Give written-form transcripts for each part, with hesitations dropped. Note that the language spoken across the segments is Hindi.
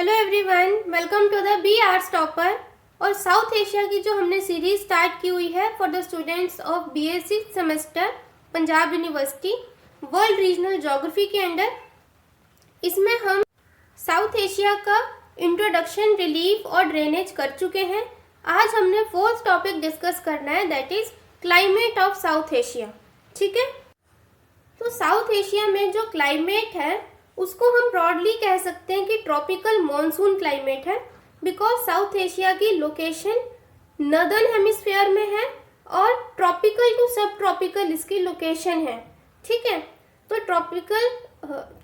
Hello everyone, welcome to the B arts topper. और साउथ एशिया की जो हमने सीरीज स्टार्ट की हुई है for the students of BSc semester Punjab university world regional geography के अंडर, इसमें हम साउथ एशिया का इंट्रोडक्शन, रिलीफ और ड्रेनेज कर चुके हैं। आज हमने फोर्थ टॉपिक डिस्कस करना है, that is climate of South Asia. ठीक है, तो साउथ एशिया में जो क्लाइमेट है उसको हम ब्रॉडली कह सकते हैं कि ट्रॉपिकल मॉनसून क्लाइमेट है, बिकॉज साउथ एशिया की लोकेशन नॉर्दर्न हेमिस्फीयर में है और ट्रॉपिकल टू सब ट्रॉपिकल इसकी लोकेशन है। ठीक है, तो ट्रॉपिकल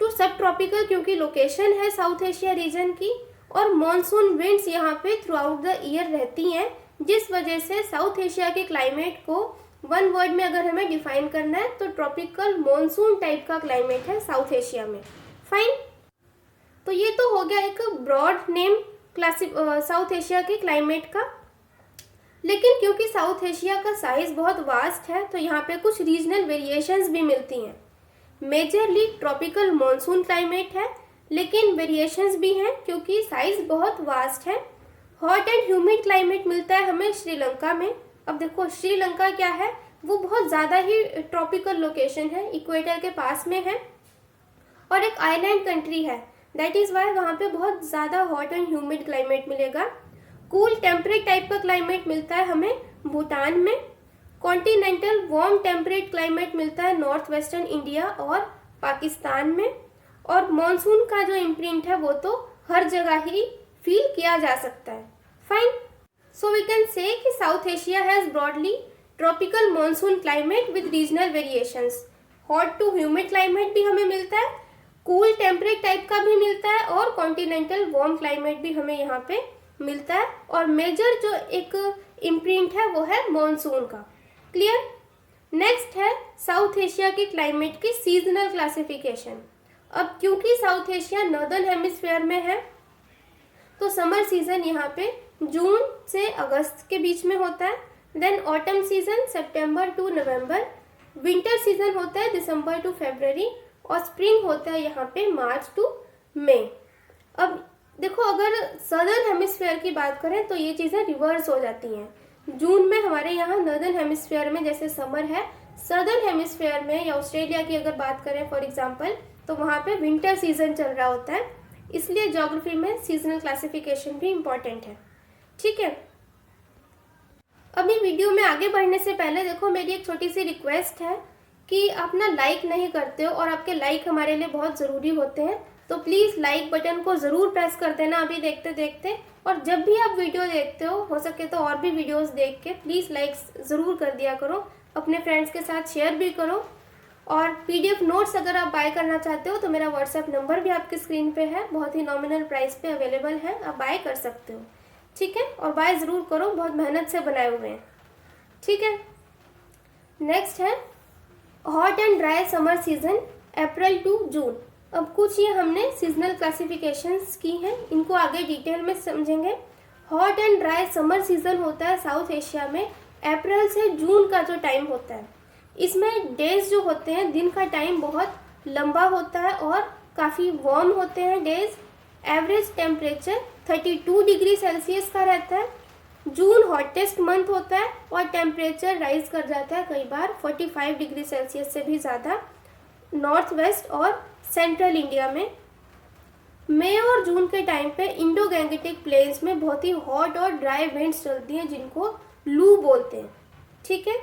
टू सब ट्रॉपिकल क्योंकि लोकेशन है साउथ एशिया रीजन की, और मॉनसून विंड्स यहाँ पे थ्रू आउट द ईयर रहती हैं, जिस वजह से साउथ एशिया के क्लाइमेट को वन वर्ड में अगर हमें डिफाइन करना है तो ट्रॉपिकल मॉनसून टाइप का क्लाइमेट है साउथ एशिया में। फाइन, तो ये तो हो गया एक ब्रॉड नेम साउथ एशिया के क्लाइमेट का। लेकिन क्योंकि साउथ एशिया का साइज बहुत वास्ट है तो यहाँ पे कुछ रीजनल वेरिएशंस भी मिलती हैं। मेजरली ट्रॉपिकल मॉनसून क्लाइमेट है, लेकिन वेरिएशंस भी हैं क्योंकि साइज बहुत वास्ट है। हॉट एंड ह्यूमिड क्लाइमेट मिलता है हमें श्रीलंका में। अब देखो श्रीलंका क्या है, वो बहुत ज़्यादा ही ट्रॉपिकल लोकेशन है, इक्वेटर के पास में है और एक आइलैंड कंट्री है, दैट इज़ वाई वहाँ पे बहुत ज़्यादा हॉट एंड ह्यूमिड क्लाइमेट मिलेगा। कूल टेम्परेट टाइप का क्लाइमेट मिलता है हमें भूटान में। कॉन्टिनेंटल वार्म टेम्परेट क्लाइमेट मिलता है नॉर्थ वेस्टर्न इंडिया और पाकिस्तान में। और मॉनसून का जो इम्प्रिंट है वो तो हर जगह ही फील किया जा सकता है। Fine, so we can say कि South Asia has broadly tropical monsoon climate with regional variations. Hot to humid climate भी हमें मिलता है, कूल टेम्परेट टाइप का भी मिलता है और कॉन्टिनेंटल वार्म क्लाइमेट भी हमें यहाँ पे मिलता है। और मेजर जो एक इम्प्रिंट है वो है मॉनसून का। क्लियर। नेक्स्ट है साउथ एशिया के क्लाइमेट की सीजनल क्लासिफिकेशन। अब क्योंकि साउथ एशिया नॉर्दर्न हेमिस्फीयर में है तो समर सीजन यहाँ पे जून से अगस्त के बीच में होता है। Then autumn season September to November, winter season होता है दिसंबर टू फरवरी और स्प्रिंग होता है यहाँ पे मार्च टू मई। अब देखो अगर सदर्न हेमिस्फीयर की बात करें तो ये चीज़ें रिवर्स हो जाती हैं। जून में हमारे यहाँ नॉर्दर्न हेमिस्फीयर में जैसे समर है, सदर्न हेमिस्फीयर में या ऑस्ट्रेलिया की अगर बात करें फॉर एग्जांपल तो वहाँ पे विंटर सीजन चल रहा होता है, इसलिए ज्योग्राफी में सीजनल क्लासिफिकेशन भी इम्पॉर्टेंट है। ठीक है, अभी वीडियो में आगे बढ़ने से पहले देखो मेरी एक छोटी सी रिक्वेस्ट है कि आप ना लाइक नहीं करते हो और आपके लाइक हमारे लिए बहुत ज़रूरी होते हैं, तो प्लीज़ लाइक बटन को ज़रूर प्रेस कर देना अभी देखते देखते। और जब भी आप वीडियो देखते हो सके तो और भी वीडियोस देख के प्लीज़ लाइक ज़रूर कर दिया करो, अपने फ्रेंड्स के साथ शेयर भी करो। और PDF नोट्स अगर आप बाय करना चाहते हो तो मेरा व्हाट्सएप नंबर भी आपकी स्क्रीन पे है, बहुत ही नॉमिनल प्राइस पे अवेलेबल है, आप बाय कर सकते हो। ठीक है, और बाय ज़रूर करो, बहुत मेहनत से बनाए हुए हैं। ठीक है, नेक्स्ट है hot and dry summer season April to June. अब कुछ ये हमने सीजनल क्लासिफिकेशंस की हैं, इनको आगे डिटेल में समझेंगे। Hot and dry summer season होता है साउथ एशिया में अप्रैल से जून का जो टाइम होता है। इसमें डेज जो होते हैं, दिन का टाइम बहुत लंबा होता है और काफ़ी वार्म होते हैं days. Average temperature 32 degree Celsius का रहता है। जून हॉटेस्ट मंथ होता है और टेम्परेचर राइज कर जाता है कई बार 45 डिग्री सेल्सियस से भी ज़्यादा नॉर्थ वेस्ट और सेंट्रल इंडिया में। मई और जून के टाइम पे इंडो गैंगेटिक प्लेन्स में बहुत ही हॉट और ड्राई विंड्स चलती हैं जिनको लू बोलते हैं। ठीक है,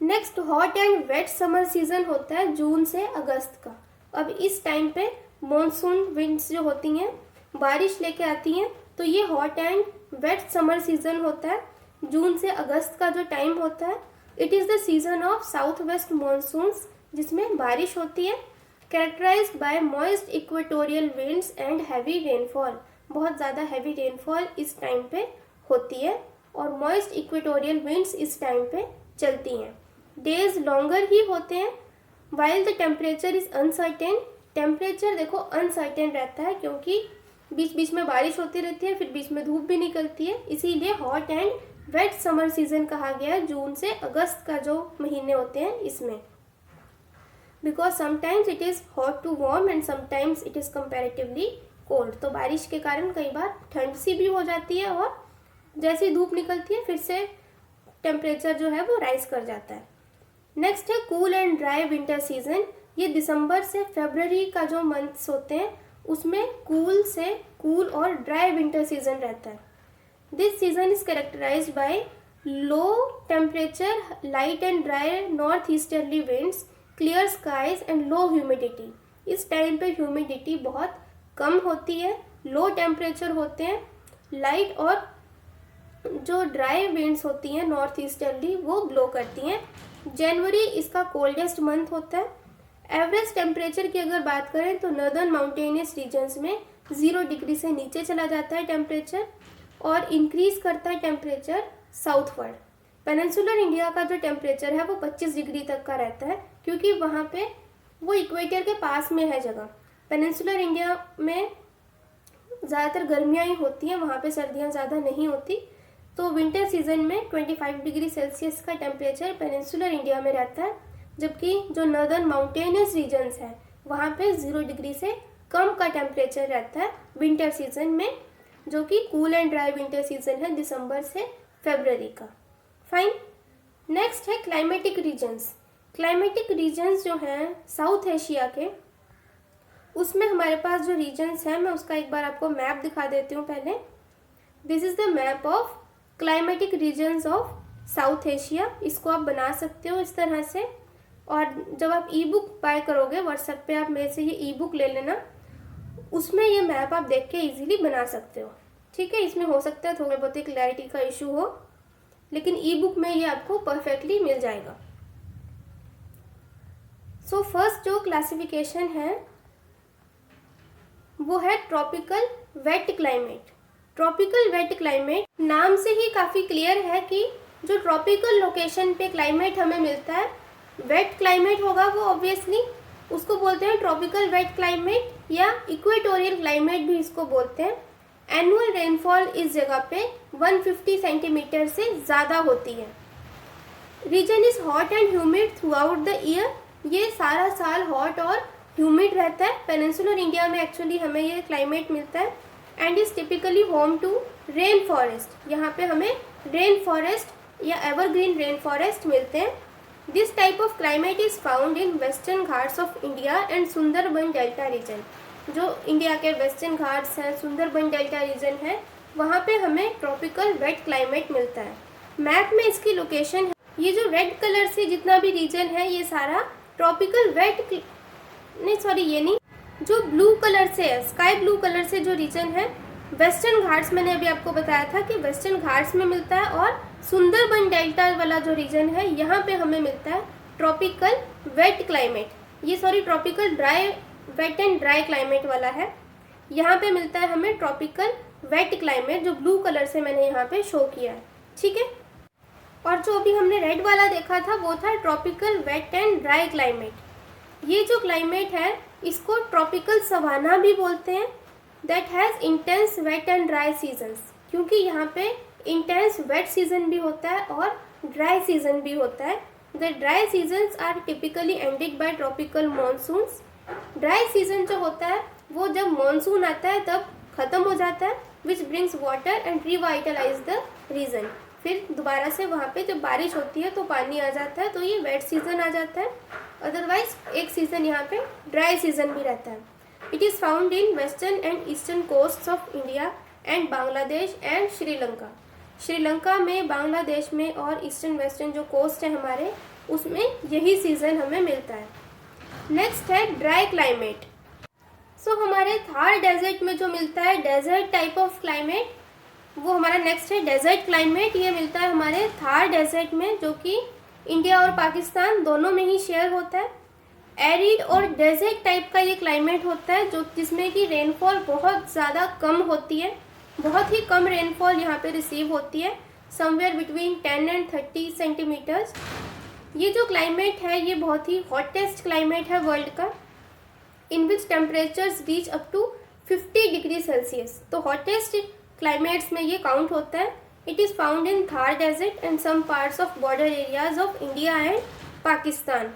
next hot and wet summer season होता है जून से अगस्त का। अब इस टाइम पे मॉनसून विंड्स जो होती हैं बारिश लेके आती हैं, तो ये hot and wet summer season होता है जून से अगस्त का जो टाइम होता है। It is the season of south west monsoons जिसमें बारिश होती है, characterised by moist equatorial winds and heavy rainfall. बहुत ज़्यादा हैवी रेनफॉल इस टाइम पे होती है और मॉइस्ट इक्वेटोरियल विंड्स इस टाइम पे चलती हैं। डेज लॉन्गर ही होते हैं while the temperature is uncertain. Temperature देखो अनसर्टेन रहता है क्योंकि बीच बीच में बारिश होती रहती है, फिर बीच में धूप भी निकलती है, इसीलिए hot and wet summer season कहा गया है जून से अगस्त का जो महीने होते हैं इसमें। Because sometimes it is hot to warm and sometimes it is comparatively cold. तो बारिश के कारण कई बार ठंड सी भी हो जाती है और जैसी धूप निकलती है फिर से टेम्परेचर जो है वो राइज कर जाता है। नेक्स्ट है cool and dry winter season. ये दिसंबर से फरवरी का जो मंथ्स होते हैं उसमें कूल और ड्राई विंटर सीजन रहता है। This season is characterised by low temperature, light and dry north easterly winds, clear skies and low humidity. इस टाइम पे ह्यूमिडिटी बहुत कम होती है, लो टेम्परेचर होते हैं, लाइट और जो ड्राई विंड्स होती हैं नॉर्थ ईस्टर्ली वो ब्लो करती हैं। जनवरी इसका कोल्डेस्ट मंथ होता है। एवरेज टेम्परेचर की अगर बात करें तो नॉर्दर्न माउंटेनियस रीजन्स में 0 डिग्री से नीचे चला जाता है टेम्परेचर और इंक्रीज करता है टेम्परेचर साउथवर्ड। पेनिनसुलर इंडिया का जो टेम्परेचर है वो 25 डिग्री तक का रहता है क्योंकि वहाँ पे वो इक्वेटर के पास में है जगह। पेनिनसुलर इंडिया में ज़्यादातर गर्मियाँ ही होती हैं, वहाँ पे सर्दियाँ ज़्यादा नहीं होती। तो विंटर सीजन में 25 डिग्री सेल्सियस का टेम्परेचर पेनिनसुलर इंडिया में रहता है, जबकि जो नॉर्दर्न माउंटेनियस रीजन्स हैं वहाँ पे 0 डिग्री से कम का टेम्परेचर रहता है विंटर सीजन में, जो कि cool and dry winter season है दिसंबर से फरवरी का। फाइन। नेक्स्ट है क्लाइमेटिक रीजन्स। क्लाइमेटिक रीजन्स जो हैं साउथ एशिया के, उसमें हमारे पास जो रीजन्स हैं मैं उसका एक बार आपको मैप दिखा देती हूँ पहले। This is the map of climatic regions of South Asia. इसको आप बना सकते हो इस तरह से, और जब आप ई बुक बाय करोगे व्हाट्सएप पे आप मेरे से ये ई बुक ले लेना, उसमें ये मैप आप देख के इजीली बना सकते हो। ठीक है, इसमें हो सकता है थोड़ा बहुत क्लैरिटी का इशू हो, लेकिन ई बुक में ये आपको परफेक्टली मिल जाएगा। सो फर्स्ट जो क्लासिफिकेशन है वो है tropical wet climate. Tropical wet climate नाम से ही काफ़ी क्लियर है कि जो ट्रॉपिकल लोकेशन पे क्लाइमेट हमें मिलता है वेट क्लाइमेट होगा वो ऑब्वियसली, उसको बोलते हैं ट्रॉपिकल वेट क्लाइमेट या इक्वेटोरियल क्लाइमेट भी इसको बोलते हैं। एनुअल रेनफॉल इस जगह पे 150 सेंटीमीटर से ज़्यादा होती है। Region is hot and humid throughout the year. ये सारा साल हॉट और ह्यूमिड रहता है। पेनिनसुलर इंडिया में एक्चुअली हमें ये क्लाइमेट मिलता है and is typically home to rain forest. यहाँ पे हमें रेन फॉरेस्ट या एवरग्रीन रेन फॉरेस्ट मिलते हैं। This type of climate is found in Western Ghats of India and Sundarban delta region. जो इंडिया के वेस्टर्न घाट्स हैं, सुंदरबन डेल्टा रीजन है, वहाँ पे हमें ट्रॉपिकल वेट क्लाइमेट मिलता है। मैप में इसकी लोकेशन है, ये जो रेड कलर से जितना भी रीजन है ये सारा ट्रॉपिकल वेट नहीं, सॉरी ये नहीं, जो ब्लू कलर से है, स्काई ब्लू कलर से जो रीजन है वेस्टर्न घाट्स, मैंने अभी आपको बताया था कि वेस्टर्न घाट्स में मिलता है, और सुंदरबन डेल्टा वाला जो रीजन है यहाँ पे हमें मिलता है ट्रॉपिकल वेट क्लाइमेट। ये sorry tropical dry wet and dry climate वाला है, यहाँ पे मिलता है हमें ट्रॉपिकल वेट क्लाइमेट जो ब्लू कलर से मैंने यहाँ पे शो किया है। ठीक है, और जो अभी हमने रेड वाला देखा था वो था tropical wet and dry climate. ये जो क्लाइमेट है इसको ट्रॉपिकल सवाना भी बोलते हैं, that has intense wet and dry seasons, क्योंकि यहाँ पे इंटेंस वेट सीजन भी होता है और ड्राई सीजन भी होता है। The dry seasons are typically ended by tropical monsoons. Dry season जो होता है वो जब मॉनसून आता है तब ख़त्म हो जाता है, which brings water and revitalise the region. फिर दोबारा से वहाँ पे जब बारिश होती है तो पानी आ जाता है, तो ये वेट सीजन आ जाता है। अदरवाइज एक सीज़न यहाँ पे ड्राई सीजन भी रहता है। It is found in western and eastern coast of India and Bangladesh and Sri Lanka. Sri Lanka में, बांग्लादेश में और ईस्टर्न वेस्टर्न जो कोस्ट है हमारे, उसमें यही सीज़न हमें मिलता है। नेक्स्ट है ड्राई क्लाइमेट। सो हमारे थार डेजर्ट में जो मिलता है डेजर्ट टाइप ऑफ क्लाइमेट, वो हमारा नेक्स्ट है डेजर्ट क्लाइमेट। ये मिलता है हमारे थार डेजर्ट में, जो कि इंडिया और पाकिस्तान दोनों में ही शेयर होता है। एरिड और डेजर्ट टाइप का ये क्लाइमेट होता है जो जिसमें कि रेनफॉल बहुत ज़्यादा कम होती है, बहुत ही कम रेनफॉल यहाँ पे रिसीव होती है, समवेयर बिटवीन 10 एंड 30 सेंटीमीटर्स। ये जो क्लाइमेट है ये बहुत ही हॉटेस्ट क्लाइमेट है वर्ल्ड का, in which temperatures reach up to 50 degree Celsius. तो हॉटेस्ट क्लाइमेट्स में ये काउंट होता है। It is found in Thar desert and some parts of border areas of India and Pakistan.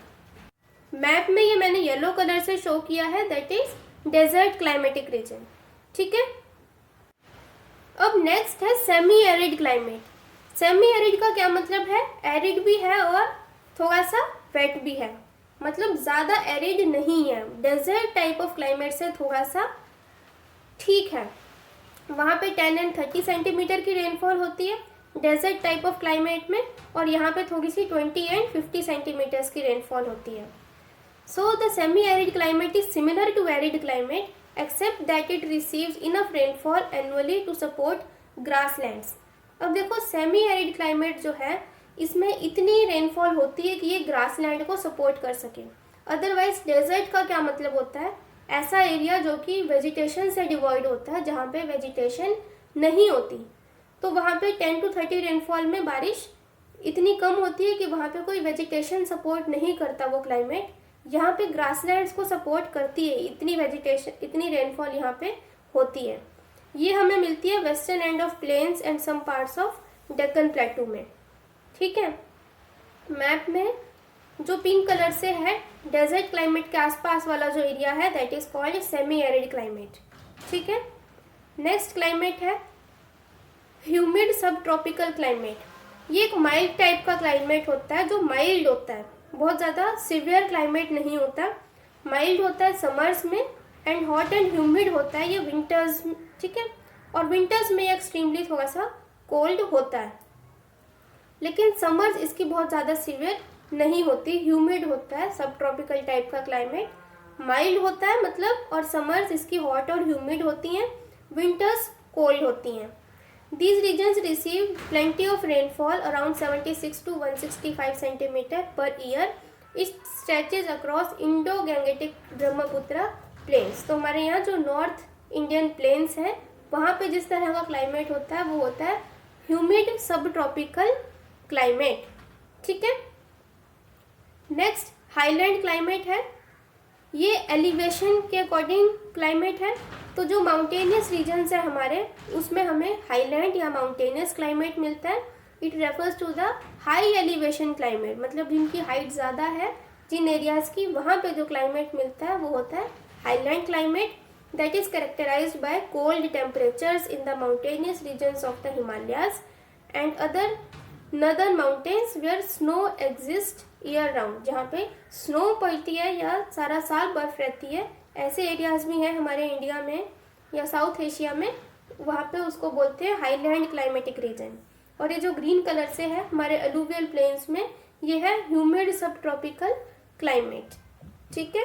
Map में ये मैंने येलो कलर से शो किया है, that is desert climatic region. ठीक है। अब नेक्स्ट है semi arid climate. Semi arid का क्या मतलब है? एरिड भी है और थोड़ा सा वेट भी है, मतलब ज़्यादा एरिड नहीं है, डेजर्ट टाइप ऑफ क्लाइमेट से थोड़ा सा ठीक है। वहाँ पे 10 एंड 30 सेंटीमीटर की रेनफॉल होती है डेजर्ट टाइप ऑफ क्लाइमेट में, और यहाँ पे थोड़ी सी 20 एंड 50 सेंटीमीटर्स की रेनफॉल होती है। So the semi arid climate is similar to arid climate except that it receives enough rainfall annually to support grasslands. अब देखो सेमी एरिड क्लाइमेट जो है इसमें इतनी रेनफॉल होती है कि ये ग्रासलैंड को सपोर्ट कर सके। अदरवाइज डेजर्ट का क्या मतलब होता है? ऐसा एरिया जो कि वेजिटेशन से डिवॉइड होता है, जहाँ पे वेजिटेशन नहीं होती, तो वहाँ पे 10 to 30 रेनफॉल में बारिश इतनी कम होती है कि वहाँ पे कोई वेजिटेशन सपोर्ट नहीं करता वो क्लाइमेट। यहाँ पे ग्रासलैंड्स को सपोर्ट करती है, इतनी वेजिटेशन, इतनी रेनफॉल यहाँ पे होती है। ये हमें मिलती है western end of plains and some parts of Deccan plateau में, ठीक है। मैप में जो पिंक कलर से है डेजर्ट क्लाइमेट के आसपास वाला जो एरिया है that is called semi arid climate, ठीक है। नेक्स्ट क्लाइमेट है ह्यूमिड सब ट्रॉपिकल क्लाइमेट। ये एक माइल्ड टाइप का क्लाइमेट होता है, जो माइल्ड होता है, बहुत ज़्यादा सिवियर क्लाइमेट नहीं होता, माइल्ड होता है समर्स में, एंड हॉट एंड ह्यूमिड होता है ये विंटर्स, ठीक है। और विंटर्स में एक्सट्रीमली थोड़ा सा कोल्ड होता है, लेकिन समर्स इसकी बहुत ज़्यादा सिवियर नहीं होती, ह्यूमिड होता है, सब ट्रॉपिकल टाइप का क्लाइमेट, माइल्ड होता है मतलब, और समर्स इसकी हॉट और ह्यूमिड होती हैं, विंटर्स कोल्ड होती हैं। These regions receive plenty of rainfall around 76 to 165 centimeter per year. It stretches across Indo-Gangetic Brahmaputra plains. तो हमारे यहाँ जो नॉर्थ इंडियन प्लेन्स हैं वहाँ पे जिस तरह का क्लाइमेट होता है वो होता है ह्यूमिड सब ट्रॉपिकल क्लाइमेट, ठीक है। नेक्स्ट हाईलैंड क्लाइमेट है। ये एलिवेशन के अकॉर्डिंग क्लाइमेट है, तो जो माउंटेनियस रीजन्स है हमारे उसमें हमें हाईलैंड या माउंटेनियस क्लाइमेट मिलता है। It refers to the high elevation climate, मतलब जिनकी हाइट ज़्यादा है, जिन एरियाज़ की, वहाँ पे जो क्लाइमेट मिलता है वो होता है highland climate that is characterized by cold temperatures in the mountainous regions of the Himalayas and other northern mountains where snow exist year round, जहाँ पे स्नो पड़ती है या सारा साल बर्फ रहती है। ऐसे एरियाज भी हैं हमारे इंडिया में या साउथ एशिया में, वहाँ पे उसको बोलते हैं हाईलैंड क्लाइमेटिक रीजन। और ये जो ग्रीन कलर से है हमारे अलूवियल प्लेन्स में, ये है ह्यूमिड सब ट्रॉपिकल क्लाइमेट, ठीक है।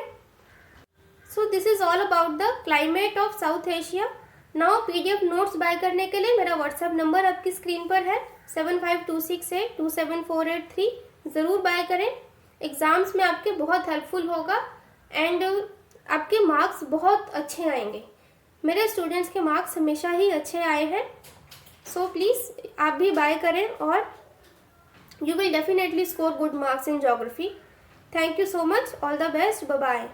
So this is all about the climate of South Asia. Now PDF notes buy करने के लिए मेरा व्हाट्सएप नंबर आपकी स्क्रीन पर है 7526827483। ज़रूर बाय करें, एग्ज़ाम्स में आपके बहुत हेल्पफुल होगा एंड आपके मार्क्स बहुत अच्छे आएंगे। मेरे स्टूडेंट्स के मार्क्स हमेशा ही अच्छे आए हैं, सो प्लीज़ आप भी बाय करें और you will definitely score good marks in geography. Thank you so much, all the best, bye bye.